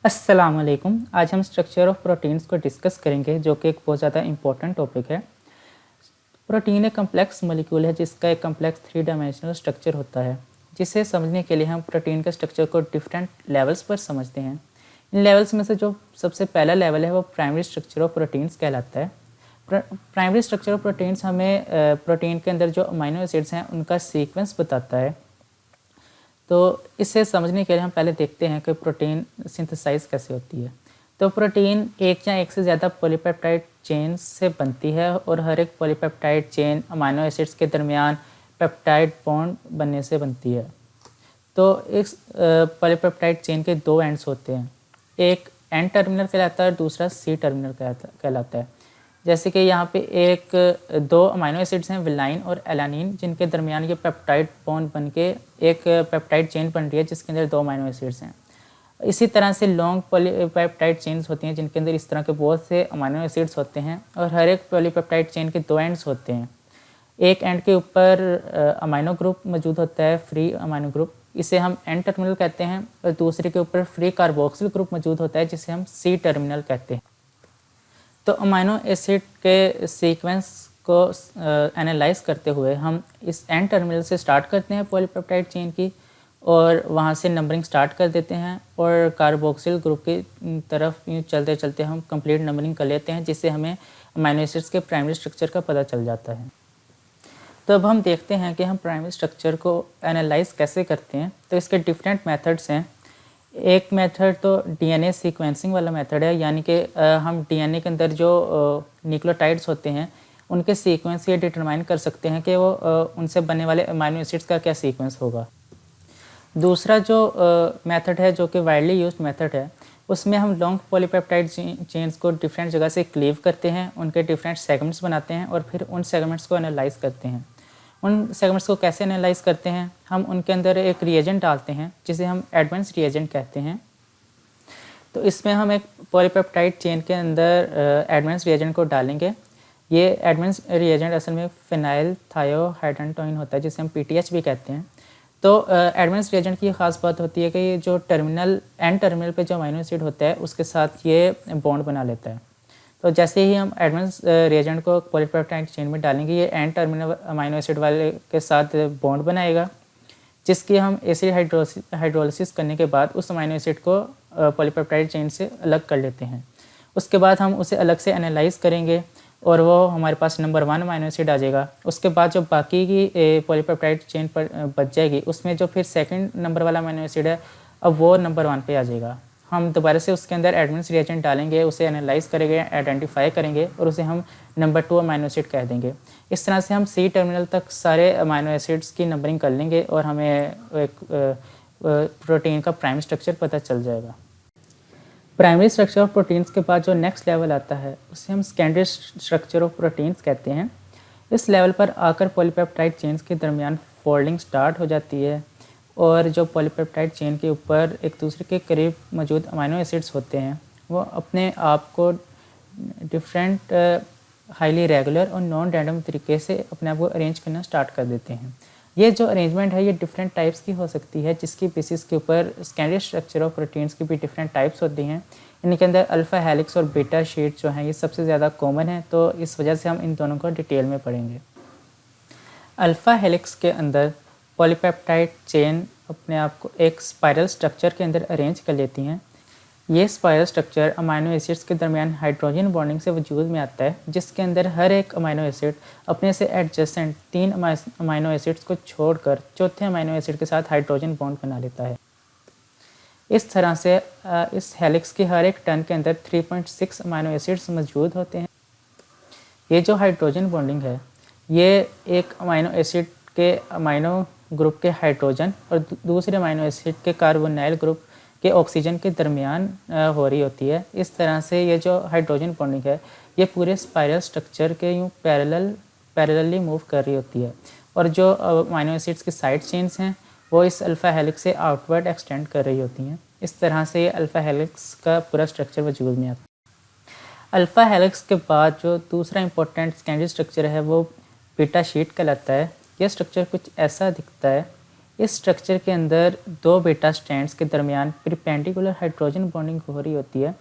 अस्सलामुअलैकुम। आज हम स्ट्रक्चर ऑफ प्रोटीन्स को डिस्कस करेंगे, जो कि एक बहुत ज़्यादा इंपॉर्टेंट टॉपिक है। प्रोटीन एक कम्प्लेक्स मॉलिक्यूल है जिसका एक कम्प्लेक्स 3 डायमेंशनल स्ट्रक्चर होता है, जिसे समझने के लिए हम प्रोटीन के स्ट्रक्चर को डिफरेंट लेवल्स पर समझते हैं। इन लेवल्स में से जो सबसे पहला लेवल है वो प्राइमरी स्ट्रक्चर ऑफ प्रोटीन्स कहलाता है। प्राइमरी स्ट्रक्चर ऑफ प्रोटीन्स हमें प्रोटीन के अंदर जो अमीनो एसिड्स हैं उनका सीक्वेंस बताता है। तो इसे समझने के लिए हम पहले देखते हैं कि प्रोटीन सिंथेसाइज कैसे होती है। तो प्रोटीन एक या एक से ज़्यादा पॉलीपेप्टाइड चेन से बनती है और हर एक पॉलीपेप्टाइड चेन अमीनो एसिड्स के दरमियान पेप्टाइड बॉन्ड बनने से बनती है। तो इस पॉलीपेप्टाइड चेन के दो एंड्स होते हैं, एक एन टर्मिनल कहलाता है और दूसरा सी टर्मिनल कहलाता है। जैसे कि यहाँ पे दो अमीनो एसिड्स हैं, विलाइन और एलानिन, जिनके दरमियान ये पेप्टाइड बॉन्ड बन के एक पेप्टाइड चेन बन रही है जिसके अंदर दो अमीनो एसिड्स हैं। इसी तरह से लॉन्ग पॉलीपेप्टाइड चेन्स होती हैं जिनके अंदर इस तरह के बहुत से अमीनो एसिड्स होते हैं और हर एक पॉलीपेप्टाइड चेन के दो एंड्स होते हैं। एक एंड के ऊपर अमीनो ग्रुप मौजूद होता है, फ्री अमीनो ग्रुप, इसे हम एन टर्मिनल कहते हैं, और दूसरे के ऊपर फ्री कार्बोक्सिल ग्रुप मौजूद होता है जिसे हम सी टर्मिनल कहते हैं। तो अमीनो एसिड के सीक्वेंस को एनालाइज करते हुए हम इस एन टर्मिनल से स्टार्ट करते हैं पॉलीपेप्टाइड चेन की, और वहाँ से नंबरिंग स्टार्ट कर देते हैं और कार्बोक्सिल ग्रुप की तरफ यूँ चलते चलते हम कंप्लीट नंबरिंग कर लेते हैं, जिससे हमें अमीनो एसिड्स के प्राइमरी स्ट्रक्चर का पता चल जाता है। तो अब हम देखते हैं कि हम प्राइमरी स्ट्रक्चर को एनालाइज कैसे करते हैं। तो इसके डिफरेंट मेथड्स हैं। एक मेथड तो डीएनए सीक्वेंसिंग वाला मेथड है, यानी कि हम डीएनए के अंदर जो न्यूक्लियोटाइड्स होते हैं उनके सीक्वेंस ये डिटरमाइन कर सकते हैं कि वो उनसे बनने वाले अमीनो एसिड्स का क्या सीक्वेंस होगा। दूसरा जो मेथड है, जो कि वाइडली यूज्ड मेथड है, उसमें हम लॉन्ग पॉलीपेप्टाइड चेन्स को डिफरेंट जगह से क्लीव करते हैं, उनके डिफरेंट सेगमेंट्स बनाते हैं और फिर उन सेगमेंट्स को एनालाइज करते हैं। उन सेगमेंट्स को कैसे एनालाइज करते हैं, हम उनके अंदर एक रिएजेंट डालते हैं जिसे हम एडवांस रिएजेंट कहते हैं। तो इसमें हम एक पॉलीपेप्टाइड चेन के अंदर एडवांस रिएजेंट को डालेंगे। ये एडवांस रिएजेंट असल में फिनाइल थायोहाइड्रेटोइन होता है, जिसे हम पीटीएच भी कहते हैं। तो एडवांस रिएजेंट की ख़ास बात होती है कि ये जो एन टर्मिनल पे जो अमीनो एसिड होता है उसके साथ ये बॉन्ड बना लेता है। तो जैसे ही हम एडवांस रिएजेंट को पॉलीपेप्टाइड चेन में डालेंगे, ये एन टर्मिनल अमीनो एसिड वाले के साथ बॉन्ड बनाएगा, जिसकी हम एसिड हाइड्रोलिसिस करने के बाद उस अमीनो एसिड को पॉलीपेप्टाइड चेन से अलग कर लेते हैं। उसके बाद हम उसे अलग से एनालाइज करेंगे और वो हमारे पास नंबर 1 अमीनो एसिड आ जाएगा। उसके बाद जो बाकी की पॉलीपेप्टाइड चेन पर बच जाएगी, उसमें जो फिर सेकंड नंबर वाला अमीनो एसिड है, अब वो नंबर 1 पे आ जाएगा। हम दोबारा से उसके अंदर एडवांस रिएजेंट डालेंगे, उसे एनालाइज करेंगे, आइडेंटिफाई करेंगे और उसे हम नंबर 2 अमीनो एसिड कह देंगे। इस तरह से हम सी टर्मिनल तक सारे अमीनो एसिड्स की नंबरिंग कर लेंगे और हमें एक प्रोटीन का प्राइमरी स्ट्रक्चर पता चल जाएगा। प्राइमरी स्ट्रक्चर ऑफ प्रोटीन्स के बाद जो नेक्स्ट लेवल आता है उसे हम सेकेंडरी स्ट्रक्चर ऑफ प्रोटीन्स कहते हैं। इस लेवल पर आकर पॉलीपेप्टाइड चेन्स के दरमियान फोल्डिंग स्टार्ट हो जाती है और जो पॉलीपेप्टाइड चेन के ऊपर एक दूसरे के करीब मौजूद अमीनो एसिड्स होते हैं वो अपने आप को डिफरेंट हाईली रेगुलर और नॉन रैंडम तरीके से अपने आप को अरेंज करना स्टार्ट कर देते हैं। ये जो अरेंजमेंट है ये डिफरेंट टाइप्स की हो सकती है, जिसकी बेसिस के ऊपर सेकेंडरी स्ट्रक्चर ऑफ प्रोटीन्स की भी डिफरेंट टाइप्स होती हैं। इनके अंदर अल्फ़ा हेलिक्स और बीटा शीट जो हैं ये सबसे ज़्यादा कॉमन है, तो इस वजह से हम इन दोनों को डिटेल में पढ़ेंगे। अल्फ़ा हेलिक्स के अंदर पॉलीपेप्टाइड चेन अपने आप को एक स्पाइरल स्ट्रक्चर के अंदर अरेंज कर लेती हैं। ये स्पाइरल स्ट्रक्चर अमीनो एसिड्स के दरमियान हाइड्रोजन बॉन्डिंग से वजूद में आता है, जिसके अंदर हर एक अमीनो एसिड अपने से एडजेसेंट 3 अमीनो एसिड्स को छोड़कर चौथे अमीनो एसिड के साथ हाइड्रोजन बॉन्ड बना लेता है। इस तरह से इस हेलिक्स की हर एक टर्न के अंदर 3.6 अमीनो एसिड्स मौजूद होते हैं। ये जो हाइड्रोजन बॉन्डिंग है ये एक अमीनो एसिड के अमीनो ग्रुप के हाइड्रोजन और दूसरे अमीनो एसिड के कार्बोनाइल ग्रुप के ऑक्सीजन के दरमियान हो रही होती है। इस तरह से ये जो हाइड्रोजन बॉन्डिंग है ये पूरे स्पाइरल स्ट्रक्चर के यूँ पैरेलली मूव कर रही होती है, और जो अमीनो एसिड्स की साइड चेन्स हैं वो इस अल्फ़ा हेलिक्स से आउटवर्ड एक्सटेंड कर रही होती हैं। इस तरह से ये अल्फ़ा हेलिक्स का पूरा स्ट्रक्चर वजूद में आता है। अल्फ़ा हेलिक्स के बाद जो दूसरा इंपॉर्टेंट सेकेंडरी स्ट्रक्चर है वो बीटा शीट कहलाता है। यह स्ट्रक्चर कुछ ऐसा दिखता है। इस स्ट्रक्चर के अंदर दो बीटा स्ट्रैंड्स के दरमियान परपेंडिकुलर हाइड्रोजन बॉन्डिंग हो रही होती है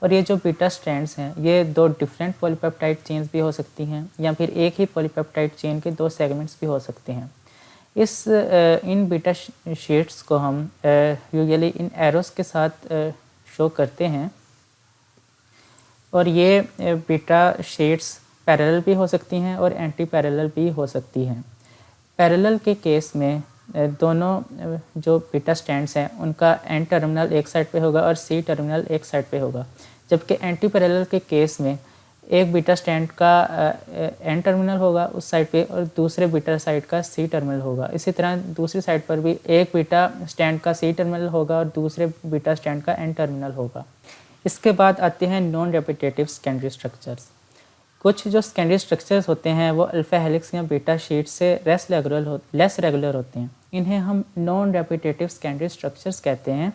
और ये जो बीटा स्ट्रैंड्स हैं ये दो डिफरेंट पॉलीपेप्टाइड चेन्स भी हो सकती हैं या फिर एक ही पॉलीपेप्टाइड चेन के दो सेगमेंट्स भी हो सकते हैं। इन बीटा शीट्स को हम यूजुअली इन एरोस के साथ शो करते हैं और ये बीटा शीट्स पैरेलल भी हो सकती हैं और एंटी पैरेलल भी हो सकती हैं। पैरेलल के केस में दोनों जो बीटा स्ट्रैंड्स हैं उनका एन टर्मिनल एक साइड पे होगा और सी टर्मिनल एक साइड पे होगा, जबकि एंटी पैरेलल के केस में एक बीटा स्ट्रैंड का एन टर्मिनल होगा उस साइड पे और दूसरे बीटा साइड का सी टर्मिनल होगा। इसी तरह दूसरी साइड पर भी एक बीटा स्ट्रैंड का सी टर्मिनल होगा और दूसरे बीटा स्ट्रैंड का एन टर्मिनल होगा। इसके बाद आते हैं नॉन रेपिटेटिव सेकेंडरी स्ट्रक्चर्स। कुछ जो सेकेंडरी स्ट्रक्चर्स होते हैं वो अल्फा हेलिक्स या बीटा शीट से लेस रेगुलर होते हैं। इन्हें हम नॉन रेपिटेटिव सेकेंडरी स्ट्रक्चर्स कहते हैं।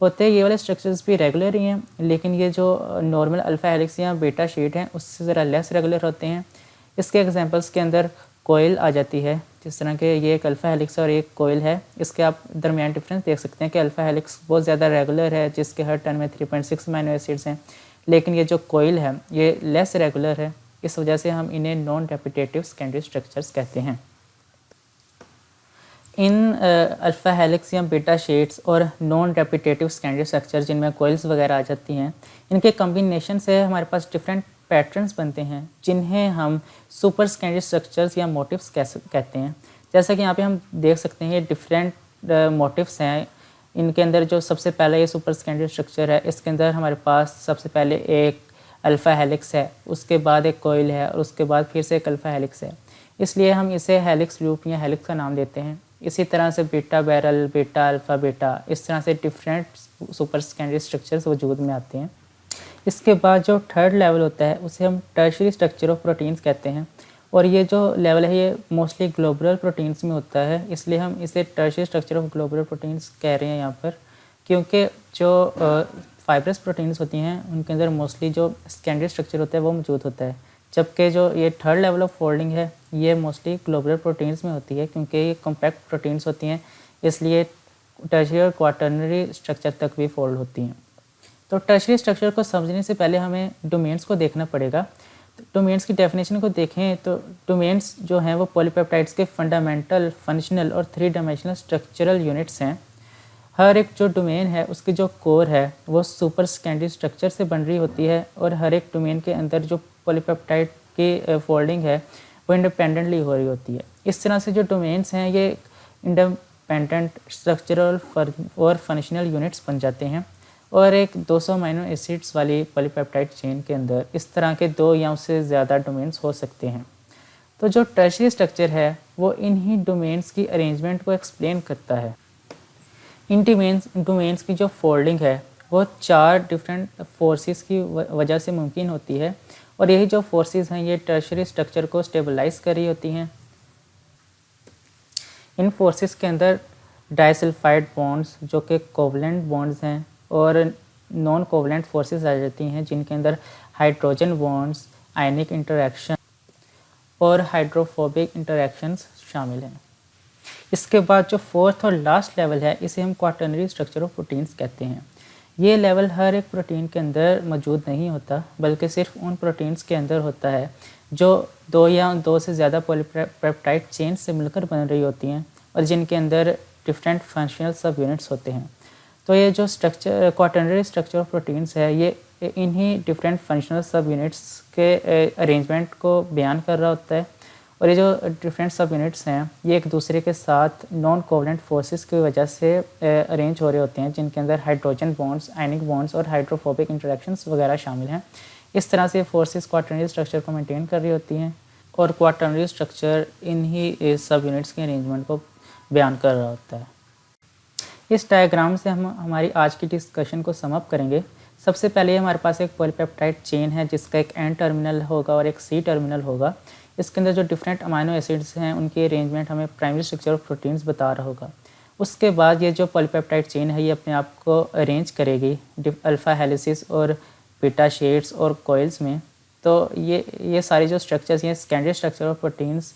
होते ये वाले स्ट्रक्चर्स भी रेगुलर ही हैं, लेकिन ये जो नॉर्मल अल्फा हेलिक्स या बीटा शीट हैं उससे ज़रा लेस रेगुलर होते हैं। इसके एग्जांपल्स के अंदर कोयल आ जाती है, जिस तरह के ये एक अल्फा हेलिक्स और एक कोयल है। इसके आप दरमियान डिफरेंस देख सकते हैं कि अल्फा हेलिक्स बहुत ज़्यादा रेगुलर है जिसके हर टर्न में 3.6 अमीनो एसिड्स हैं, लेकिन ये जो कोयल है ये लेस रेगुलर है। इस वजह से हम इन्हें नॉन रेपिटेटिव सेकेंडरी स्ट्रक्चर्स कहते हैं। इन अल्फा हेलिक्स या बीटा शीट्स और नॉन रेपिटेटिव सेकेंडरी स्ट्रक्चर जिनमें कोइल्स वगैरह आ जाती हैं, इनके कम्बिनेशन से हमारे पास डिफरेंट पैटर्न्स बनते हैं जिन्हें हम सुपर सेकेंडरी स्ट्रक्चर्स या मोटिव्स कहते हैं। जैसा कि यहाँ पे हम देख सकते हैं ये डिफरेंट मोटिव्स हैं। इनके अंदर जो सबसे पहला ये सुपर सेकेंडरी स्ट्रक्चर है, इसके अंदर हमारे पास सबसे पहले एक अल्फ़ा हेलिक्स है, उसके बाद एक कोयल है और उसके बाद फिर से एक अल्फ़ा हेलिक्स है, इसलिए हम इसे हेलिक्स लूप या हेलिक्स का नाम देते हैं। इसी तरह से beta barrel, beta alpha, beta, इस तरह से डिफरेंट सुपर सेकेंडरी स्ट्रक्चर्स वजूद में आते हैं। इसके बाद जो थर्ड लेवल होता है उसे हम टर्शियरी स्ट्रक्चर ऑफ प्रोटीन्स कहते हैं और ये जो लेवल है ये मोस्टली ग्लोबुलर प्रोटीन्स में होता है, इसलिए हम इसे tertiary structure of globular proteins कह रहे हैं यहाँ पर, क्योंकि जो फाइब्रस प्रोटीन्स होती हैं उनके अंदर मोस्टली जो सेकेंडरी स्ट्रक्चर होता है वो मौजूद होता है, जबकि जो ये थर्ड लेवल ऑफ फोल्डिंग है ये मोस्टली ग्लोबुलर प्रोटीन्स में होती है, क्योंकि ये कॉम्पैक्ट प्रोटीन्स होती हैं, इसलिए टर्शियरी और क्वाटर्नरी स्ट्रक्चर तक भी फोल्ड होती हैं। तो टर्शियरी स्ट्रक्चर को समझने से पहले हमें डोमेन्स को देखना पड़ेगा। तो डोमेन्स की डेफिनेशन को देखें तो डोमेन्स जो हैं वो पॉलीपेप्टाइड्स के फंडामेंटल, फंक्शनल और 3 डायमेंशनल स्ट्रक्चरल यूनिट्स हैं। हर एक जो डोमेन है उसकी जो कोर है वो सुपर सेकेंडरी स्ट्रक्चर से बन रही होती है और हर एक डोमेन के अंदर जो पॉलीपेप्टाइड की फोल्डिंग है वो इंडिपेंडेंटली हो रही होती है। इस तरह से जो डोमेन्स हैं ये इंडिपेंडेंट स्ट्रक्चरल और फंक्शनल यूनिट्स बन जाते हैं और एक 200 अमीनो एसिड्स वाली पॉलीपेप्टाइड चेन के अंदर इस तरह के 2 या उससे ज़्यादा डोमेन्स हो सकते हैं। तो जो टर्शियरी स्ट्रक्चर है वो इन्हीं डोमेन्स की अरेंजमेंट को एक्सप्लेन करता है। इन डोमेन्स की जो फोल्डिंग है वो 4 डिफरेंट फोर्सेस की वजह से मुमकिन होती है और यही जो फोर्सेस हैं ये टर्शियरी स्ट्रक्चर को स्टेबलाइज कर रही होती हैं। इन फोर्सेस के अंदर डाइसल्फाइड बॉन्ड्स जो कि कोवलेंट बॉन्ड्स हैं और नॉन कोवलेंट फोर्सेस आ जाती हैं जिनके अंदर हाइड्रोजन बॉन्ड्स, आयनिक इंटरैक्शन और हाइड्रोफोबिक इंटरैक्शंस शामिल हैं। इसके बाद जो फोर्थ और लास्ट लेवल है इसे हम क्वाटर्नरी स्ट्रक्चर ऑफ प्रोटीन्स कहते हैं। ये लेवल हर एक प्रोटीन के अंदर मौजूद नहीं होता, बल्कि सिर्फ उन प्रोटीन्स के अंदर होता है जो 2 या 2 से ज़्यादा पॉलीपेप्टाइड चेन से मिलकर बन रही होती हैं और जिनके अंदर डिफरेंट फंक्शनल सब यूनिट्स होते हैं। तो ये जो structure quaternary structure of proteins है ये इन्हीं डिफरेंट फंक्शनल सब यूनिट्स के अरेंजमेंट को बयान कर रहा होता है और ये जो डिफरेंट सब यूनिट्स हैं ये एक दूसरे के साथ नॉन कोवलेंट फोर्सेस की वजह से अरेंज हो रहे होते हैं, जिनके अंदर हाइड्रोजन बॉन्ड्स, आयनिक बॉन्ड्स और हाइड्रोफोबिक इंटरैक्शंस वगैरह शामिल हैं। इस तरह से फोर्सेस क्वाटर्नरी स्ट्रक्चर को मेंटेन कर रही होती हैं और क्वाटर्नरी स्ट्रक्चर इन्हीं सब यूनिट्स के अरेंजमेंट को बयान कर रहा होता है। इस डायग्राम से हम हमारी आज की डिस्कशन को सम अप करेंगे। सबसे पहले हमारे पास एक पॉलीपेप्टाइड चेन है जिसका एक एन टर्मिनल होगा और एक सी टर्मिनल होगा। इसके अंदर जो डिफरेंट अमीनो एसिड्स हैं उनकी अरेंजमेंट हमें प्राइमरी स्ट्रक्चर ऑफ प्रोटीन्स बता रहा होगा। उसके बाद ये जो पॉलीपेप्टाइड चेन है ये अपने आप को अरेंज करेगी अल्फ़ा हेलिसिस और बीटा शीट्स और कोइल्स में। तो ये सारे जो स्ट्रक्चर्स हैं सेकेंडरी स्ट्रक्चर ऑफ प्रोटीन्स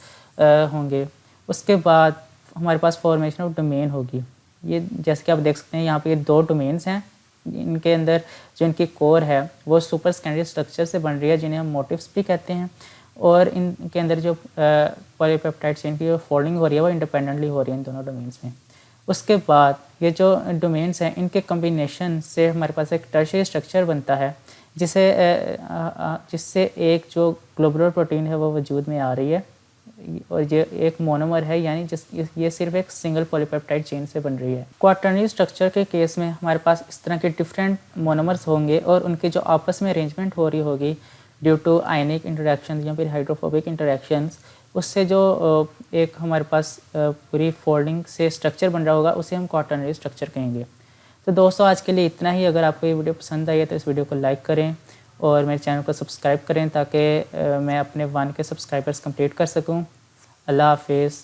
होंगे। उसके बाद हमारे पास फॉर्मेशन ऑफ डोमेन होगी। ये जैसे कि आप देख सकते हैं यहाँ पे ये 2 डोमेन्स हैं, इनके अंदर जो इनकी कोर है वो सुपर सेकेंडरी स्ट्रक्चर से बन रही है जिन्हें हम मोटिव्स भी कहते हैं, और इनके अंदर जो पॉलीपेप्टाइड चेन की जो फोल्डिंग हो रही है वो इंडिपेंडेंटली हो रही है इन दोनों डोमेन्स में। उसके बाद ये जो डोमेन्स हैं इनके कम्बिनेशन से हमारे पास एक टर्शियरी स्ट्रक्चर बनता है जिससे एक जो ग्लोबुलर प्रोटीन है वो वजूद में आ रही है, और ये एक मोनोमर है, यानी ये सिर्फ एक सिंगल पॉलीपेप्टाइड चेन से बन रही है। क्वाटर्नरी स्ट्रक्चर के केस में हमारे पास इस तरह के डिफरेंट मोनोमर्स होंगे और उनके जो आपस में अरेंजमेंट हो रही होगी ड्यू टू आयनिक इंटरेक्शन या फिर हाइड्रोफोबिक इंटरेक्शंस, उससे जो एक हमारे पास पूरी फोल्डिंग से स्ट्रक्चर बन रहा होगा उसे हम क्वाटर्नरी स्ट्रक्चर कहेंगे। तो दोस्तों आज के लिए इतना ही। अगर आपको ये वीडियो पसंद आई है तो इस वीडियो को लाइक करें और मेरे चैनल को सब्सक्राइब करें ताकि मैं अपने 1K सब्सक्राइबर्स कंप्लीट कर सकूं। अल्लाह हाफिज़।